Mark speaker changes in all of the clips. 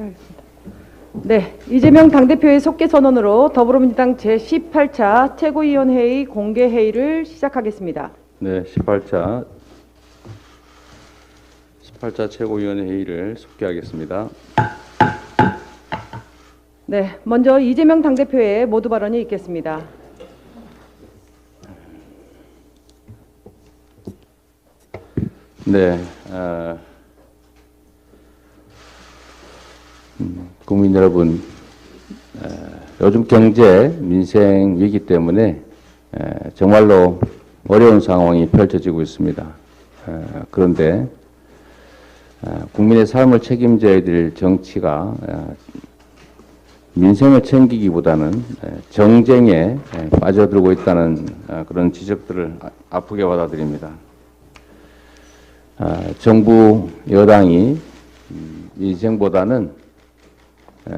Speaker 1: 시작하겠습니다. 네, 이재명 당대표의 속개 선언으로 더불어민주당 제18차 최고위원회의 공개회의를 시작하겠습니다.
Speaker 2: 네, 18차 최고위원회 회의를 속개하겠습니다.
Speaker 1: 네, 먼저 이재명 당대표의 모두 발언이 있겠습니다.
Speaker 2: 네, 국민 여러분, 요즘 경제, 민생 위기 때문에 정말로 어려운 상황이 펼쳐지고 있습니다. 그런데 국민의 삶을 책임져야 될 정치가 민생을 챙기기보다는 정쟁에 빠져들고 있다는 그런 지적들을 아프게 받아들입니다. 정부 여당이 민생보다는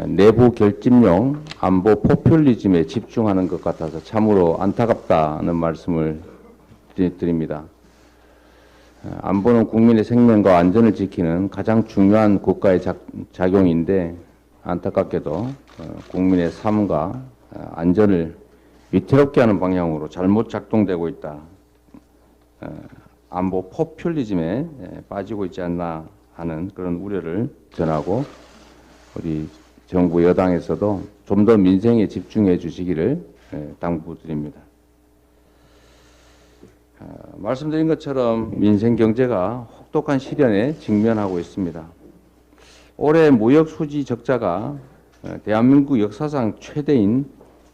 Speaker 2: 내부 결집용 안보 포퓰리즘에 집중하는 것 같아서 참으로 안타깝다는 말씀을 드립니다. 안보는 국민의 생명과 안전을 지키는 가장 중요한 국가의 작용인데 안타깝게도 국민의 삶과 안전을 위태롭게 하는 방향으로 잘못 작동되고 있다. 안보 포퓰리즘에 빠지고 있지 않나 하는 그런 우려를 전하고 우리 정부 여당에서도 좀 더 민생에 집중해 주시기를 당부드립니다. 말씀드린 것처럼 민생 경제가 혹독한 시련에 직면하고 있습니다. 올해 무역 수지 적자가 대한민국 역사상 최대인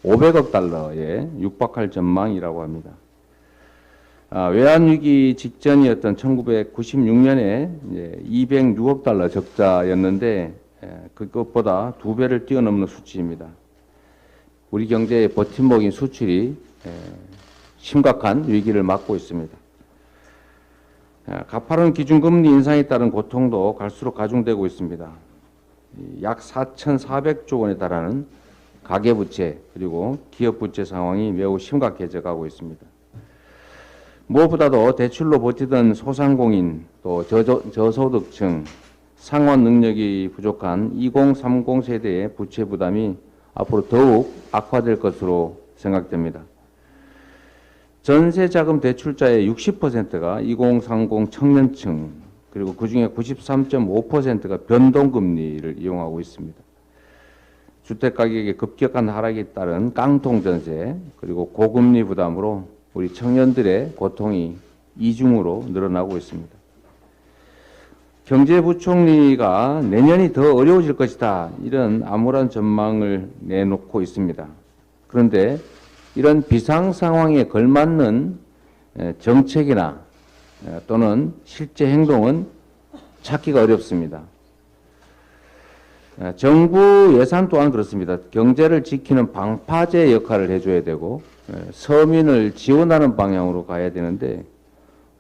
Speaker 2: 500억 달러에 육박할 전망이라고 합니다. 외환위기 직전이었던 1996년에 206억 달러 적자였는데 그것보다 2배를 뛰어넘는 수치입니다. 우리 경제의 버팀목인 수출이 심각한 위기를 맞고 있습니다. 가파른 기준금리 인상에 따른 고통도 갈수록 가중되고 있습니다. 약 4,400조 원에 달하는 가계부채 그리고 기업부채 상황이 매우 심각해져 가고 있습니다. 무엇보다도 대출로 버티던 소상공인 또 저소득층 상환 능력이 부족한 2030 세대의 부채 부담이 앞으로 더욱 악화될 것으로 생각됩니다. 전세자금 대출자의 60%가 2030 청년층 그리고 그중에 93.5%가 변동금리를 이용하고 있습니다. 주택가격의 급격한 하락에 따른 깡통전세 그리고 고금리 부담으로 우리 청년들의 고통이 이중으로 늘어나고 있습니다. 경제부총리가 내년이 더 어려워질 것이다 이런 암울한 전망을 내놓고 있습니다. 그런데 이런 비상 상황에 걸맞는 정책이나 또는 실제 행동은 찾기가 어렵습니다. 정부 예산 또한 그렇습니다. 경제를 지키는 방파제 역할을 해줘야 되고 서민을 지원하는 방향으로 가야 되는데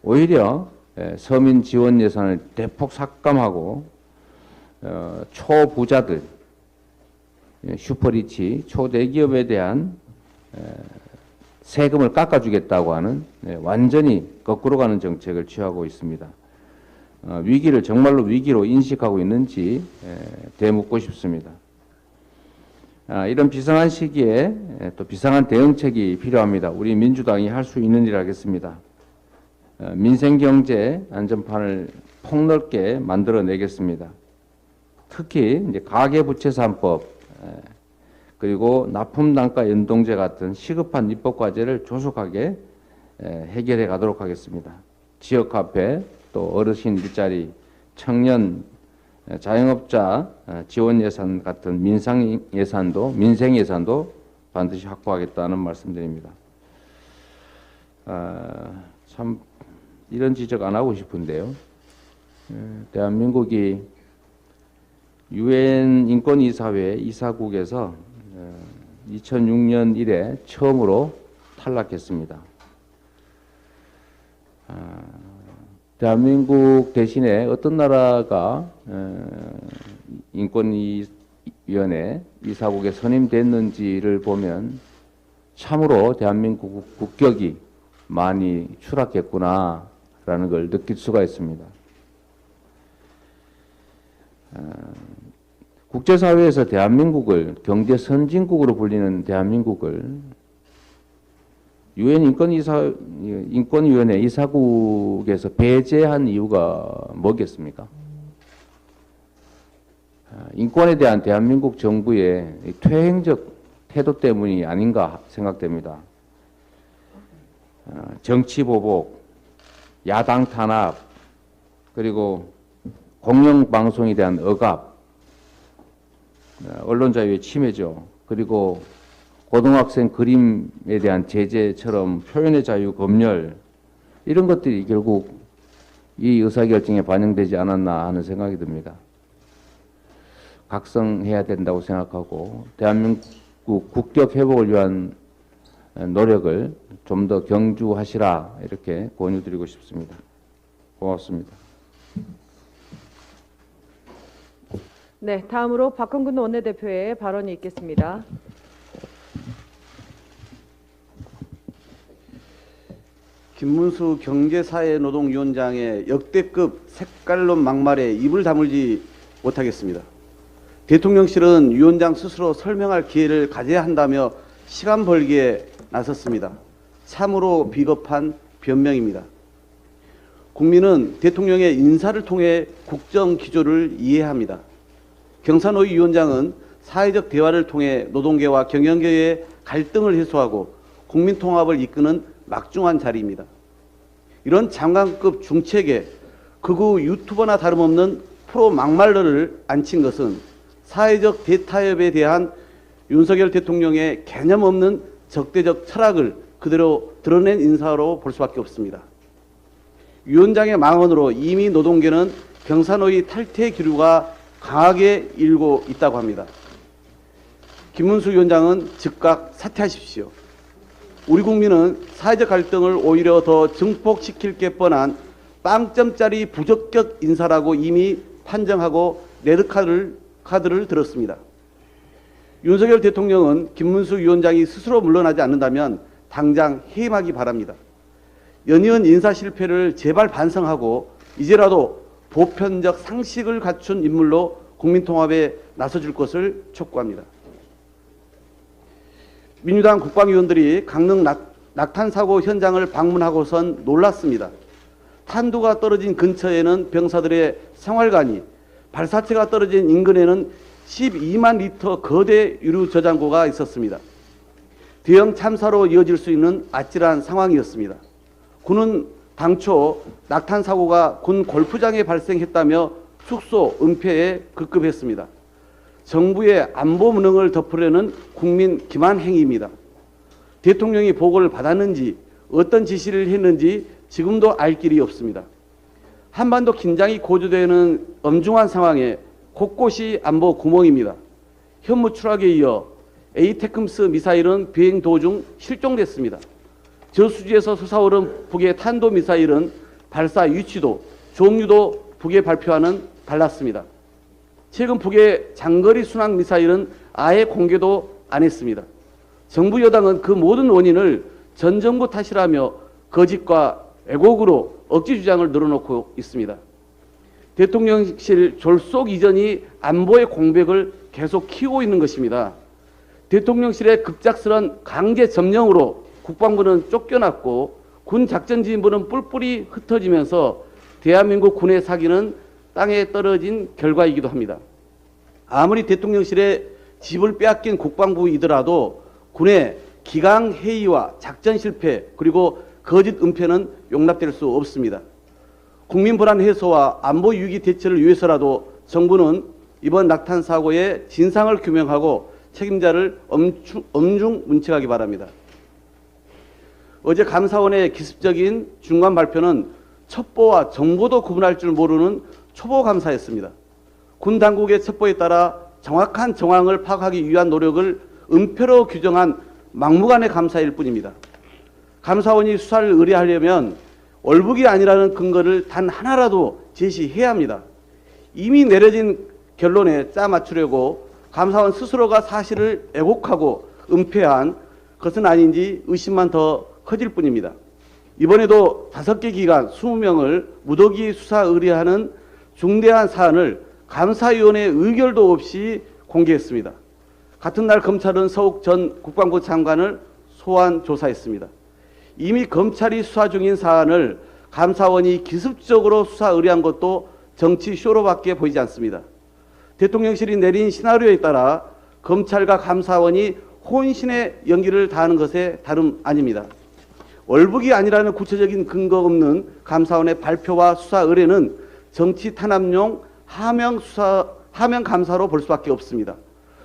Speaker 2: 오히려 서민 지원 예산을 대폭 삭감하고 초부자들, 슈퍼리치, 초대기업에 대한 세금을 깎아주겠다고 하는 완전히 거꾸로 가는 정책을 취하고 있습니다. 위기를 정말로 위기로 인식하고 있는지 되묻고 싶습니다. 이런 비상한 시기에 또 비상한 대응책이 필요합니다. 우리 민주당이 할 수 있는 일 하겠습니다. 민생경제 안전판을 폭넓게 만들어내겠습니다. 특히 이제 가계부채 3법 그리고 납품단가 연동제 같은 시급한 입법과제를 조속하게 해결해 가도록 하겠습니다. 지역화폐, 또 어르신 일자리, 청년, 자영업자 지원 예산 같은 민생 예산도 반드시 확보하겠다는 말씀드립니다. 참 이런 지적 안 하고 싶은데요. 대한민국이 유엔 인권이사회 이사국에서 2006년 이래 처음으로 탈락했습니다. 대한민국 대신에 어떤 나라가 인권위원회 이사국에 선임됐는지를 보면 참으로 대한민국 국격이 많이 추락했구나라는 걸 느낄 수가 있습니다. 국제사회에서 대한민국을 경제 선진국으로 불리는 대한민국을 유엔 인권위원회 이사국에서 배제한 이유가 뭐겠습니까? 인권에 대한 대한민국 정부의 퇴행적 태도 때문이 아닌가 생각됩니다. 정치 보복, 야당 탄압, 그리고 공영방송에 대한 억압, 언론 자유의 침해죠. 그리고 고등학생 그림에 대한 제재처럼 표현의 자유 검열, 이런 것들이 결국 이 의사결정에 반영되지 않았나 하는 생각이 듭니다. 각성해야 된다고 생각하고 대한민국 국격 회복을 위한 노력을 좀 더 경주하시라, 이렇게 권유드리고 싶습니다. 고맙습니다.
Speaker 1: 네, 다음으로 박헌근 원내대표의 발언이 있겠습니다.
Speaker 3: 김문수 경제사회노동위원장의 역대급 색깔론 막말에 입을 다물지 못하겠습니다. 대통령실은 위원장 스스로 설명할 기회를 가져야 한다며 시간 벌기에 나섰습니다. 참으로 비겁한 변명입니다. 국민은 대통령의 인사를 통해 국정 기조를 이해합니다. 경사노위 위원장은 사회적 대화를 통해 노동계와 경영계의 갈등을 해소하고 국민 통합을 이끄는 막중한 자리입니다. 이런 장관급 중책에 극우 유튜버나 다름없는 프로 막말러를 앉힌 것은 사회적 대타협에 대한 윤석열 대통령의 개념 없는 적대적 철학을 그대로 드러낸 인사로 볼 수밖에 없습니다. 위원장의 망언으로 이미 노동계는 경사노위 탈퇴 기류가 강하게 일고 있다고 합니다. 김문수 위원장은 즉각 사퇴하십시오. 우리 국민은 사회적 갈등을 오히려 더 증폭시킬 게 뻔한 빵점짜리 부적격 인사라고 이미 판정하고 레드카드를 들었습니다. 윤석열 대통령은 김문수 위원장이 스스로 물러나지 않는다면 당장 해임하기 바랍니다. 연이은 인사 실패를 제발 반성하고 이제라도 보편적 상식을 갖춘 인물로 국민통합에 나서줄 것을 촉구합니다. 민주당 국방위원들이 강릉 낙탄 사고 현장을 방문하고선 놀랐습니다. 탄두가 떨어진 근처에는 병사들의 생활관이, 발사체가 떨어진 인근에는 12만 리터 거대 유류 저장고가 있었습니다. 대형 참사로 이어질 수 있는 아찔한 상황이었습니다. 군은 당초 낙탄 사고가 군 골프장에 발생했다며 숙소 은폐에 급급했습니다. 정부의 안보 무능을 덮으려는 국민 기만 행위입니다. 대통령이 보고를 받았는지 어떤 지시를 했는지 지금도 알 길이 없습니다. 한반도 긴장이 고조되는 엄중한 상황에 곳곳이 안보 구멍입니다. 현무 추락에 이어 에이테크스 미사일은 비행 도중 실종됐습니다. 저수지에서 솟아오른 북의 탄도미사일은 발사 위치도 종류도 북에 발표와는 달랐습니다. 최근 북의 장거리 순항 미사일은 아예 공개도 안 했습니다. 정부 여당은 그 모든 원인을 전 정부 탓이라며 거짓과 왜곡으로 억지 주장을 늘어놓고 있습니다. 대통령실 졸속 이전이 안보의 공백을 계속 키우고 있는 것입니다. 대통령실의 급작스런 강제 점령으로 국방부는 쫓겨났고 군 작전지휘부는 뿔뿔이 흩어지면서 대한민국 군의 사기는 땅에 떨어진 결과이기도 합니다. 아무리 대통령실에 집을 빼앗긴 국방부이더라도 군의 기강 해이와 작전 실패 그리고 거짓 은폐는 용납될 수 없습니다. 국민 불안 해소와 안보 위기 대처를 위해서라도 정부는 이번 낙탄 사고의 진상을 규명하고 책임자를 엄중 문책하기 바랍니다. 어제 감사원의 기습적인 중간 발표는 첩보와 정보도 구분할 줄 모르는 초보 감사였습니다. 군 당국의 첩보에 따라 정확한 정황을 파악하기 위한 노력을 은폐로 규정한 막무가내 감사일 뿐입니다. 감사원이 수사를 의뢰하려면 월북이 아니라는 근거를 단 하나라도 제시해야 합니다. 이미 내려진 결론에 짜 맞추려고 감사원 스스로가 사실을 왜곡하고 은폐한 것은 아닌지 의심만 더 커질 뿐입니다. 이번에도 5개 기관 20명을 무더기 수사 의뢰하는 중대한 사안을 감사위원회 의결도 없이 공개했습니다. 같은 날 검찰은 서욱 전 국방부 장관을 소환 조사했습니다. 이미 검찰이 수사 중인 사안을 감사원이 기습적으로 수사 의뢰한 것도 정치 쇼로밖에 보이지 않습니다. 대통령실이 내린 시나리오에 따라 검찰과 감사원이 혼신의 연기를 다하는 것에 다름 아닙니다. 월북이 아니라는 구체적인 근거 없는 감사원의 발표와 수사 의뢰는 정치 탄압용 하명 감사로 볼 수밖에 없습니다.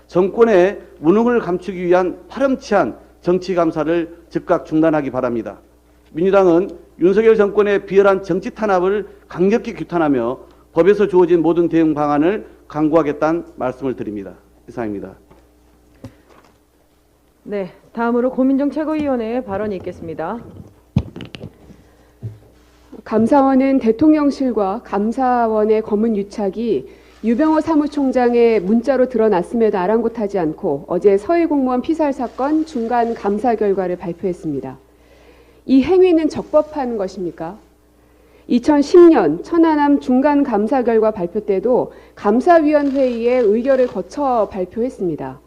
Speaker 3: 정권의 무능을 감추기 위한 파렴치한 정치 감사를 즉각 중단하기 바랍니다. 민주당은 윤석열 정권의 비열한 정치 탄압을 강력히 규탄하며 법에서 주어진 모든 대응 방안을 강구하겠다는 말씀을 드립니다. 이상입니다.
Speaker 1: 네, 다음으로 고민정 최고위원의 발언이 있겠습니다.
Speaker 4: 감사원은 대통령실과 감사원의 검문 유착이 유병호 사무총장의 문자로 드러났음에도 아랑곳하지 않고 어제 서해 공무원 피살 사건 중간 감사 결과를 발표했습니다. 이 행위는 적법한 것입니까? 2010년 천안함 중간 감사 결과 발표 때도 감사위원회의에 의결을 거쳐 발표했습니다.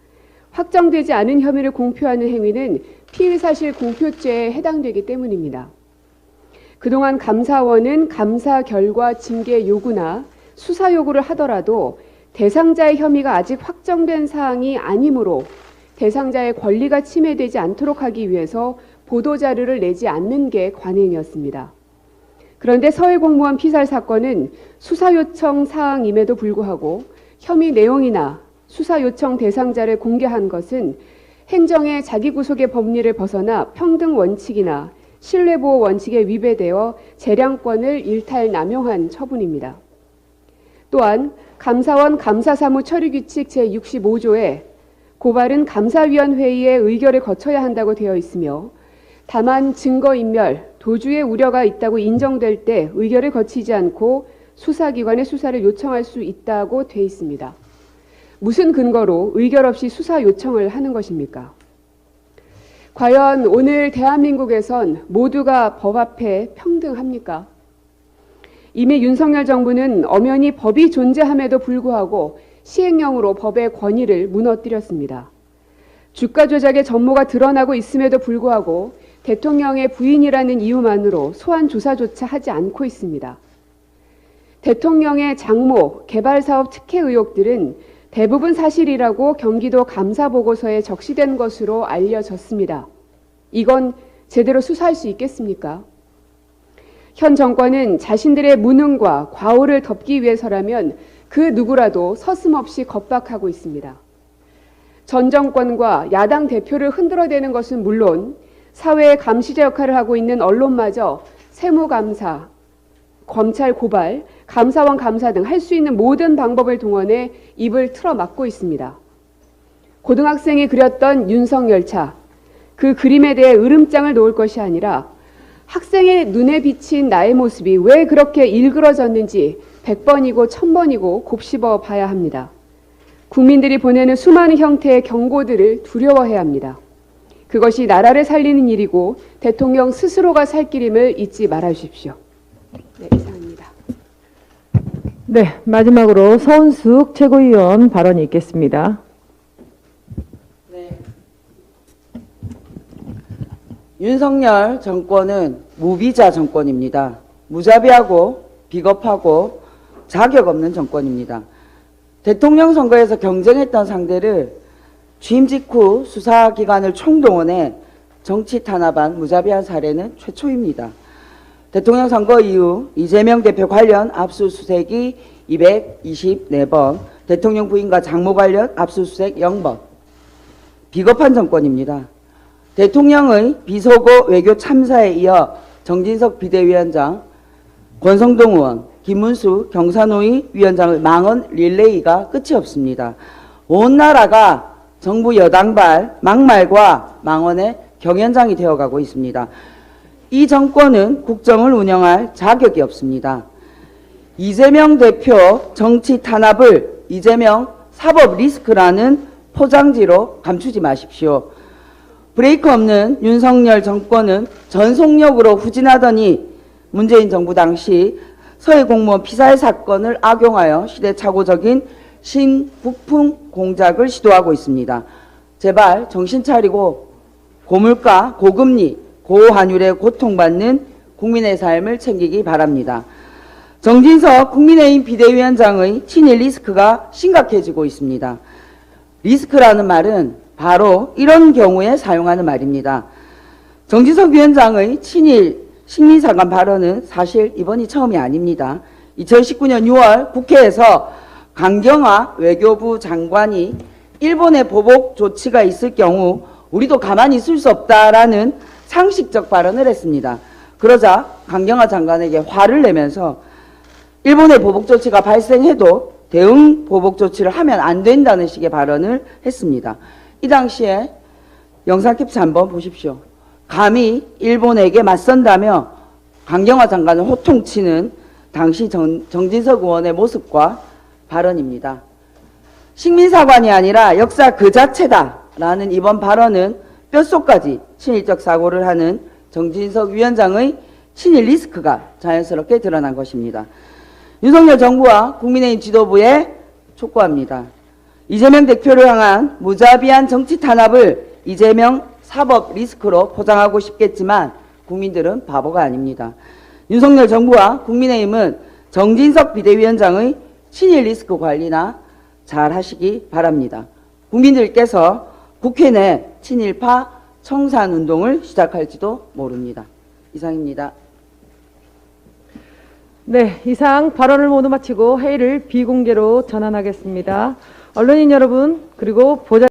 Speaker 4: 확정되지 않은 혐의를 공표하는 행위는 피의사실 공표죄에 해당되기 때문입니다. 그동안 감사원은 감사 결과 징계 요구나 수사 요구를 하더라도 대상자의 혐의가 아직 확정된 사항이 아니므로 대상자의 권리가 침해되지 않도록 하기 위해서 보도자료를 내지 않는 게 관행이었습니다. 그런데 서해 공무원 피살 사건은 수사 요청 사항임에도 불구하고 혐의 내용이나 수사 요청 대상자를 공개한 것은 행정의 자기구속의 법리를 벗어나 평등 원칙이나 신뢰보호 원칙에 위배되어 재량권을 일탈 남용한 처분입니다. 또한 감사원 감사사무 처리규칙 제65조에 고발은 감사위원회의의 의결을 거쳐야 한다고 되어 있으며 다만 증거인멸, 도주의 우려가 있다고 인정될 때 의결을 거치지 않고 수사기관의 수사를 요청할 수 있다고 되어 있습니다. 무슨 근거로 의결 없이 수사 요청을 하는 것입니까? 과연 오늘 대한민국에선 모두가 법 앞에 평등합니까? 이미 윤석열 정부는 엄연히 법이 존재함에도 불구하고 시행령으로 법의 권위를 무너뜨렸습니다. 주가 조작의 전모가 드러나고 있음에도 불구하고 대통령의 부인이라는 이유만으로 소환 조사조차 하지 않고 있습니다. 대통령의 장모, 개발사업 특혜 의혹들은 대부분 사실이라고 경기도 감사보고서에 적시된 것으로 알려졌습니다. 이건 제대로 수사할 수 있겠습니까? 현 정권은 자신들의 무능과 과오를 덮기 위해서라면 그 누구라도 서슴없이 겁박하고 있습니다. 전 정권과 야당 대표를 흔들어대는 것은 물론 사회의 감시자 역할을 하고 있는 언론마저 세무감사, 검찰 고발, 감사원 감사 등 할 수 있는 모든 방법을 동원해 입을 틀어막고 있습니다. 고등학생이 그렸던 윤석열차, 그 그림에 대해 으름장을 놓을 것이 아니라 학생의 눈에 비친 나의 모습이 왜 그렇게 일그러졌는지 100번이고 1000번이고 곱씹어 봐야 합니다. 국민들이 보내는 수많은 형태의 경고들을 두려워해야 합니다. 그것이 나라를 살리는 일이고 대통령 스스로가 살 길임을 잊지 말아 주십시오. 네, 이상입니다.
Speaker 1: 네, 마지막으로 서은숙 최고위원 발언이 있겠습니다.
Speaker 5: 네. 윤석열 정권은 무비자 정권입니다. 무자비하고 비겁하고 자격 없는 정권입니다. 대통령 선거에서 경쟁했던 상대를 취임 직후 수사기관을 총동원해 정치 탄압한 무자비한 사례는 최초입니다. 대통령 선거 이후 이재명 대표 관련 압수수색이 224번, 대통령 부인과 장모 관련 압수수색 0번. 비겁한 정권입니다. 대통령의 비속어 외교 참사에 이어 정진석 비대위원장, 권성동 의원, 김문수 경사노위 위원장의 망언 릴레이가 끝이 없습니다. 온 나라가 정부 여당발 막말과 망언의 경연장이 되어가고 있습니다. 이 정권은 국정을 운영할 자격이 없습니다. 이재명 대표 정치 탄압을 이재명 사법 리스크라는 포장지로 감추지 마십시오. 브레이크 없는 윤석열 정권은 전속력으로 후진하더니 문재인 정부 당시 서해 공무원 피살 사건을 악용하여 시대착오적인 신국풍 공작을 시도하고 있습니다. 제발 정신 차리고 고물가, 고금리, 고환율에 고통받는 국민의 삶을 챙기기 바랍니다. 정진석 국민의힘 비대위원장의 친일 리스크가 심각해지고 있습니다. 리스크라는 말은 바로 이런 경우에 사용하는 말입니다. 정진석 위원장의 친일 식민사관 발언은 사실 이번이 처음이 아닙니다. 2019년 6월 국회에서 강경화 외교부 장관이 일본의 보복 조치가 있을 경우 우리도 가만히 있을 수 없다라는 상식적 발언을 했습니다. 그러자 강경화 장관에게 화를 내면서 일본의 보복 조치가 발생해도 대응 보복 조치를 하면 안 된다는 식의 발언을 했습니다. 이 당시에 영상 캡처 한번 보십시오. 감히 일본에게 맞선다며 강경화 장관을 호통치는 당시 정진석 의원의 모습과 발언입니다. 식민사관이 아니라 역사 그 자체다라는 이번 발언은 뼛속까지 친일적 사고를 하는 정진석 위원장의 친일 리스크가 자연스럽게 드러난 것입니다. 윤석열 정부와 국민의힘 지도부에 촉구합니다. 이재명 대표를 향한 무자비한 정치 탄압을 이재명 사법 리스크로 포장하고 싶겠지만 국민들은 바보가 아닙니다. 윤석열 정부와 국민의힘은 정진석 비대위원장의 친일 리스크 관리나 잘 하시기 바랍니다. 국민들께서 국회 내 친일파 청산 운동을 시작할지도 모릅니다. 이상입니다.
Speaker 1: 네, 이상 발언을 모두 마치고 회의를 비공개로 전환하겠습니다. 언론인 여러분, 그리고 보좌